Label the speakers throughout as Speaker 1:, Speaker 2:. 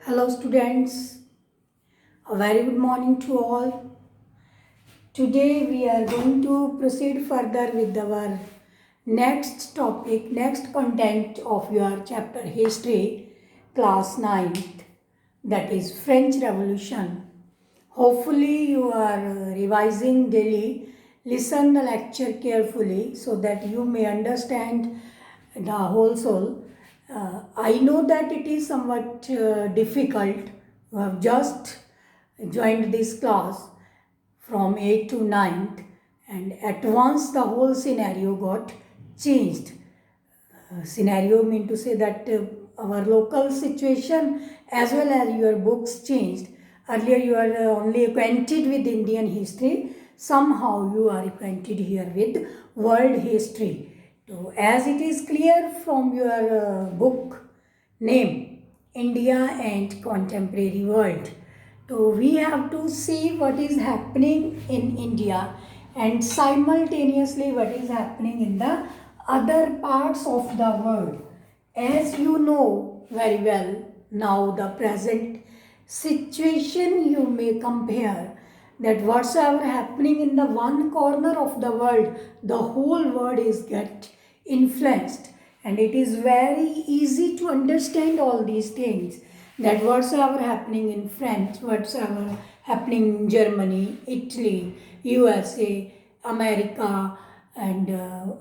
Speaker 1: Hello students, a very good morning to all. Today we are going to proceed further with our next topic, next content of your chapter History, class 9th, that is French Revolution. Hopefully you are revising daily. Listen the lecture carefully so that you may understand the whole soul. I know that it is somewhat difficult. You have just joined this class from 8th to 9th, and at once the whole scenario got changed. Scenario mean to say that our local situation as well as your books changed. Earlier you are only acquainted with Indian history. Somehow you are acquainted here with world history. So as it is clear from your book name, India and Contemporary World. So we have to see what is happening in India and simultaneously what is happening in the other parts of the world. As you know very well, now the present situation you may compare that whatsoever happening in the one corner of the world, the whole world is get influenced, and it is very easy to understand all these things, that whatsoever happening in France, whatsoever happening in Germany, Italy, USA, America, and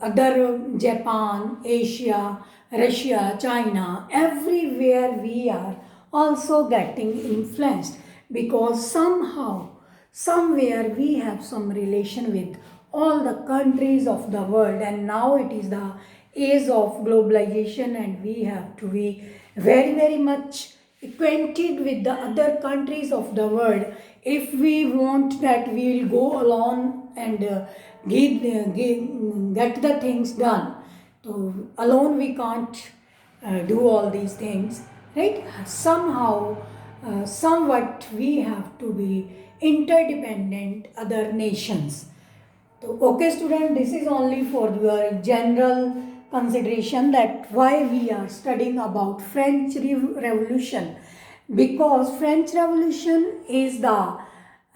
Speaker 1: other Japan, Asia, Russia, China, everywhere we are also getting influenced, because somehow, somewhere we have some relation with all the countries of the world, and now it is the age of globalization, and we have to be very much acquainted with the other countries of the world if we want that we will go alone and get the things done. So alone we can't do all these things, right? Somehow, somewhat we have to be interdependent other nations. So, okay student, this is only for your general consideration that why we are studying about French Revolution, because French Revolution is the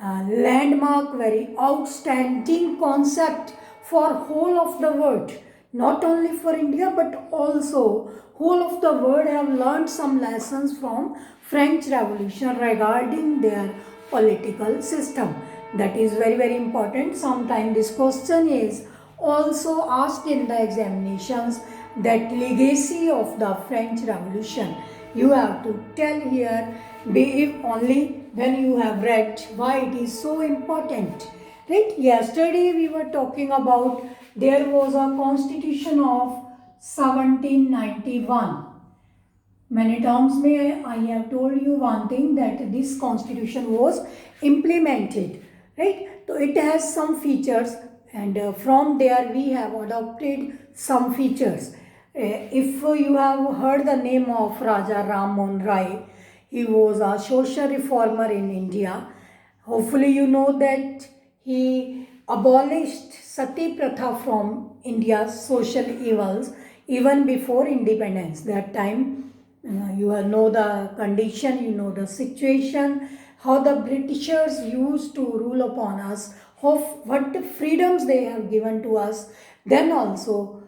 Speaker 1: landmark, very outstanding concept for whole of the world, not only for India but also whole of the world have learned some lessons from French Revolution regarding their political system. That is very important. Sometimes this question is also asked in the examinations, that legacy of the French Revolution. You have to tell here, be if only when you have read why it is so important. Right? Yesterday we were talking about there was a constitution of 1791. Many times I have told you one thing, that this constitution was implemented, right? So it has some features, and from there we have adopted some features. If you have heard the name of Raja Ram Mohan Rai, he was a social reformer in India. Hopefully you know that he abolished Sati Pratha from India's social evils even before independence. That time you know the condition, you know the situation, how the Britishers used to rule upon us, what freedoms they have given to us. Then also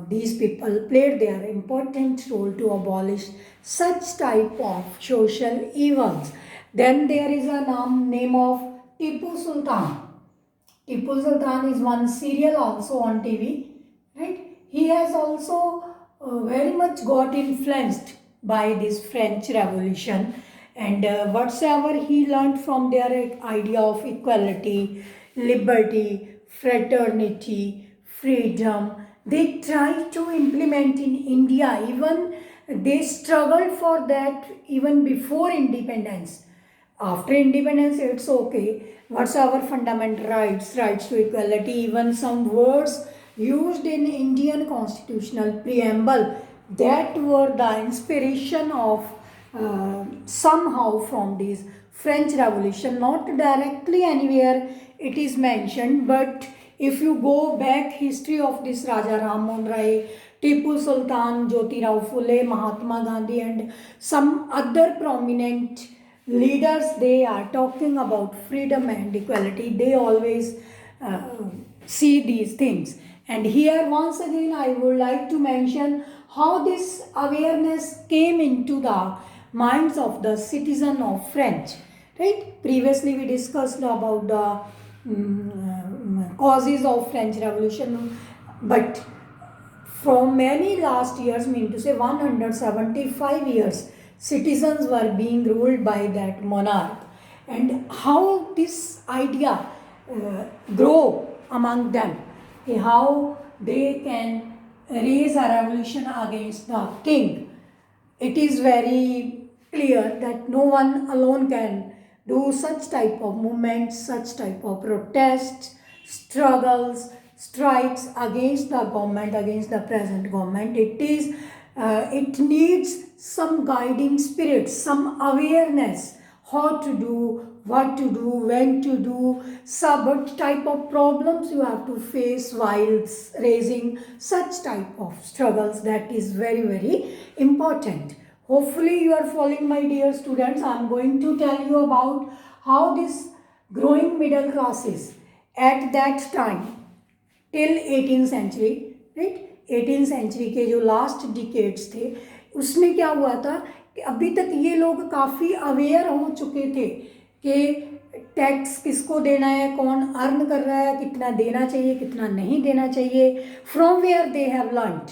Speaker 1: these people played their important role to abolish such type of social evils. Then there is a name of Tipu Sultan. Tipu Sultan is one serial also on TV, right? He has also very much got influenced by this French Revolution, and whatsoever he learned from their idea of equality, liberty, fraternity, freedom, they try to implement in India. Even they struggled for that even before independence. After independence, it's okay. What's our fundamental rights, rights to equality, even some words used in Indian constitutional preamble that were the inspiration of somehow from this French Revolution. Not directly anywhere it is mentioned, but if you go back history of this Raja Ram Mohan Rai Tipu Sultan, Jyotirao Phule, Mahatma Gandhi, and some other prominent leaders, they are talking about freedom and equality. They always uh, see these things. And here once again I would like to mention how this awareness came into the minds of the citizen of French. Right? Previously we discussed about the causes of French Revolution, but from many last years, mean to say 175 years, citizens were being ruled by that monarch. And how this idea grow among them, how they can raise a revolution against the king. It is very clear that no one alone can do such type of movements, such type of protests, struggles, strikes against the government, against the present government. It needs some guiding spirit, some awareness, how to do, what to do, when to do, what type of problems you have to face while raising such type of struggles. That is very, very important. Hopefully you are following, my dear students. I am going to tell you about how this growing middle classes at that time till 18th century, right, 18th century के जो last decades थे, उसमें क्या हुआ था कि अभी तक ये लोग काफ़ी अवेयर हो चुके थे कि टैक्स किसको देना है, कौन अर्न कर रहा है, कितना देना चाहिए, कितना नहीं देना चाहिए, from where they have learned.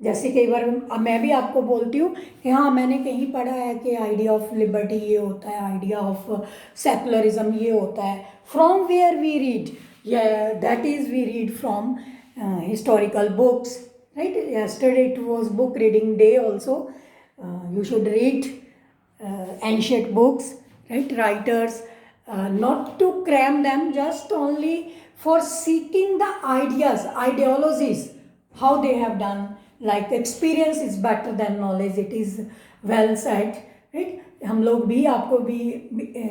Speaker 1: जैसे कई बार मैं भी आपको बोलती हूँ कि हाँ मैंने कहीं पढ़ा है कि आइडिया ऑफ लिबर्टी ये होता है, आइडिया ऑफ सेकुलरिज्म ये होता है. From where we read, that is we read from historical books, right? Yesterday it was book reading day also. You should read ancient books, right? Writers, not to cram them, just only for seeking the ideas, ideologies, how they have done. Like experience is better than knowledge, it is well said, right? हम लोग भी आपको भी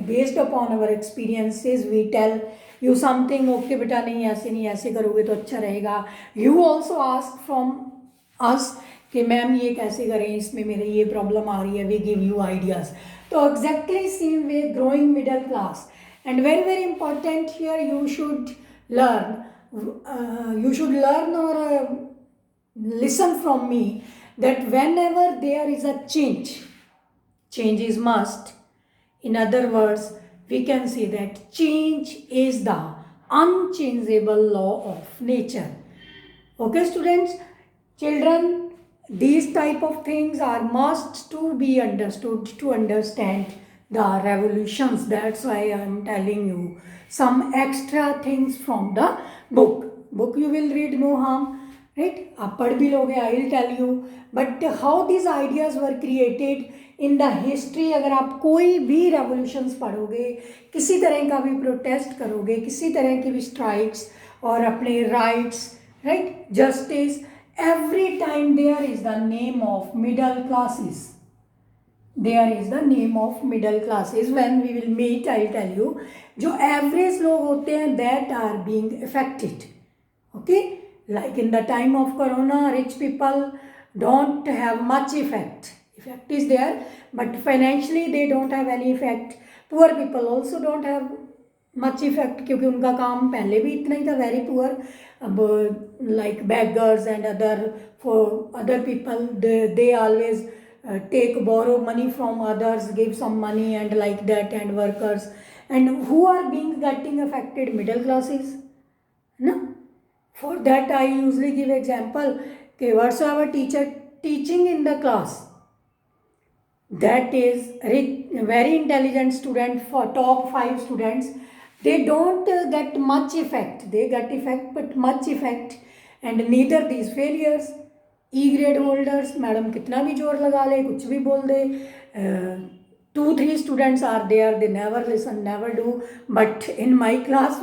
Speaker 1: based upon our experiences we tell you something. Okay बेटा नहीं ऐसे करोगे तो अच्छा रहेगा. You also ask from us कि मैम ये कैसे करें, इसमें मेरे ये प्रॉब्लम आ रही है. We give you ideas. तो exactly same way growing middle class. And very, very important here, you should learn or listen from me that whenever there is a change is must. In other words, we can say that change is the unchangeable law of nature. Okay, students, children, these type of things are must to be understood to understand the revolutions. That's why I am telling you some extra things from the book you will read, no harm, right? आप पढ़ भी लोगे, I will tell you. But how these ideas were created in the history, अगर आप कोई भी revolutions पढ़ोगे, किसी तरह का भी protest करोगे, किसी तरह की भी strikes और अपने rights, right, justice, every time there is the name of middle classes. There is the name of middle classes. When we will meet, I will tell you, जो average लोग होते हैं that are being affected. Okay, like in the time of corona, rich people don't have much effect. Effect is there, but financially they don't have any effect. Poor people also don't have much effect क्योंकि उनका काम पहले भी इतना ही था, very poor. अब like beggars and other people, they always borrow money from others, give some money and like that, and workers. And who are getting affected? Middle classes, no? For that I usually give example कि whatsoever teacher teaching in the class, that is very intelligent student, for top 5 students, they don't get much effect. They get effect but much effect. And neither these failures, E grade holders, madam कितना भी जोर लगा ले, कुछ भी बोल दे, 2-3 students are there, they never listen, never do. But in my class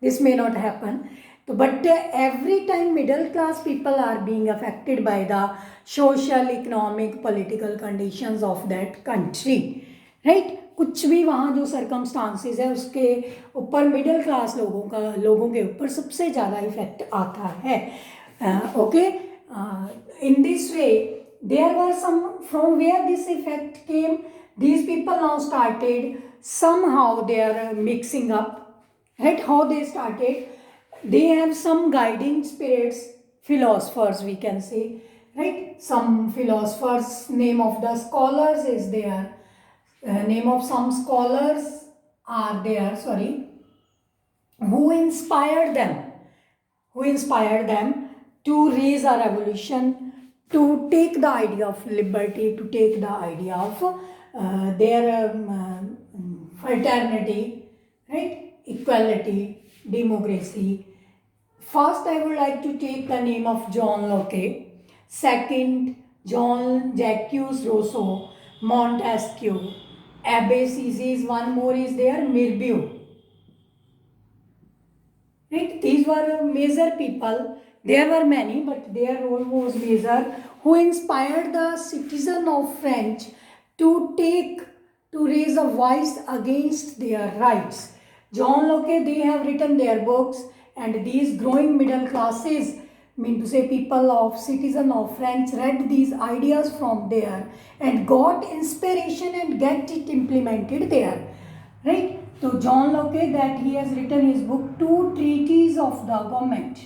Speaker 1: this may not happen. But every time middle class people are being affected by the social, economic, political conditions of that country, right? कुछ भी वहाँ जो circumstances है उसके ऊपर middle class लोगों के ऊपर सबसे ज़्यादा इफेक्ट आता है. Okay, In this way, there were some, from where this effect came, these people now started somehow they are mixing up, right? How they started, they have some guiding spirits, philosophers we can say, right? Some philosophers, name of the scholars is there, name of some scholars are there, sorry, who inspired them, to raise a revolution, to take the idea of liberty, to take the idea of their fraternity, right? Equality, democracy. First, I would like to take the name of John Locke. Second, John Jacques Rousseau, Montesquieu, Abbe Sieyès. One more is there, Mirabeau. Right? These were major people. There were many, but their role was major, who inspired the citizen of French to raise a voice against their rights. John Locke, they have written their books, and these growing middle classes, mean to say people of citizen of French, read these ideas from there and got inspiration and get it implemented there, right? So John Locke, that he has written his book Two Treatises of the Government.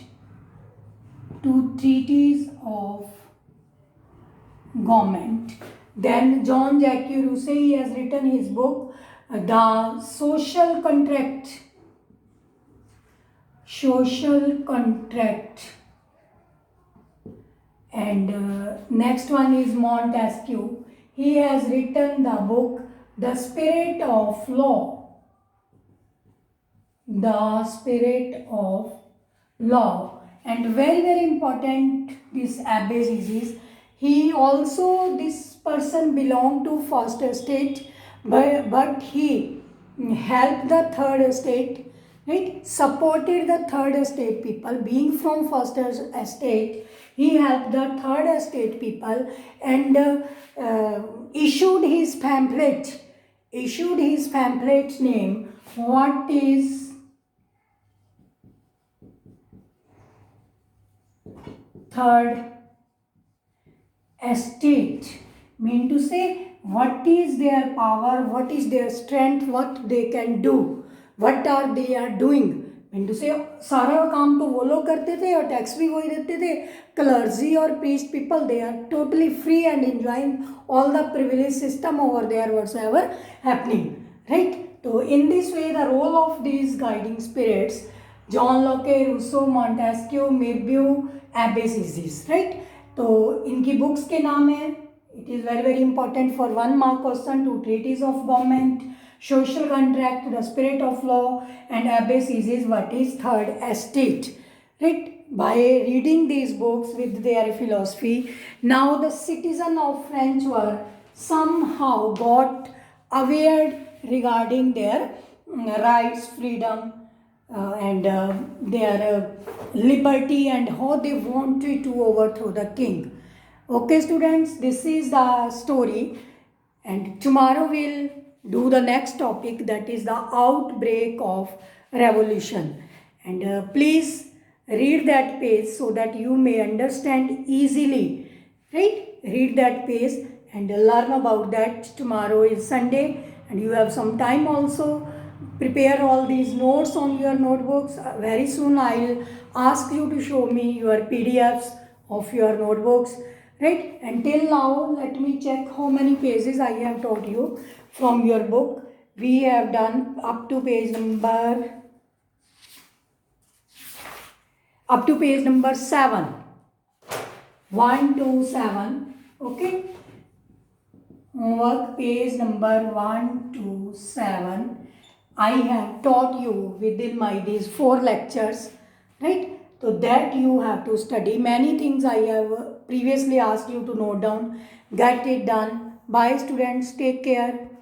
Speaker 1: Two Treatises of Government. Then John Jacques Rousseau, he has written his book The Social Contract. Social Contract. And next one is Montesquieu. He has written the book The Spirit of Law. The Spirit of Law. And very, very important, this Abbe Sieyès, he also, this person belonged to first estate, but he helped the third estate, right? Supported the third estate people. Being from first estate, he helped the third estate people and issued his pamphlet name, What is Third Estate? Mean to say, what is their power, what is their strength, what they can do, what are they are doing. Mean to say सारा काम तो वो लोग करते थे और tax भी वही देते थे. क्लर्जी और priest people, they are totally free and enjoying all the privilege system over their whatsoever happening, right? तो in this way the role of these guiding spirits, John Locke, Rousseau, Montesquieu, Mirabeau, Abbe Sieyes, right? तो इनकी books के नाम है, it is very very important for 1 mark question, two treatises of government, social contract, the spirit of law, and Abbe Sieyès, what is third estate, right? By reading these books with their philosophy, now the citizen of French were somehow got aware regarding their rights, freedom, and their liberty, and how they wanted to overthrow the king. Okay students, this is the story, and tomorrow we'll do the next topic, that is the outbreak of revolution. And please read that page so that you may understand easily, right? Read that page and learn about that. Tomorrow is Sunday and you have some time also. Prepare all these notes on your notebooks. Very soon I'll ask you to show me your PDFs of your notebooks, right? Until now, let me check how many pages I have taught you from your book. We have done up to page number 7, 1 to 7. Okay, homework page number 1 to 7. I have taught you within these 4 lectures, right? So that you have to study. Many things I have previously asked you to note down. Get it done. Bye students. Take care.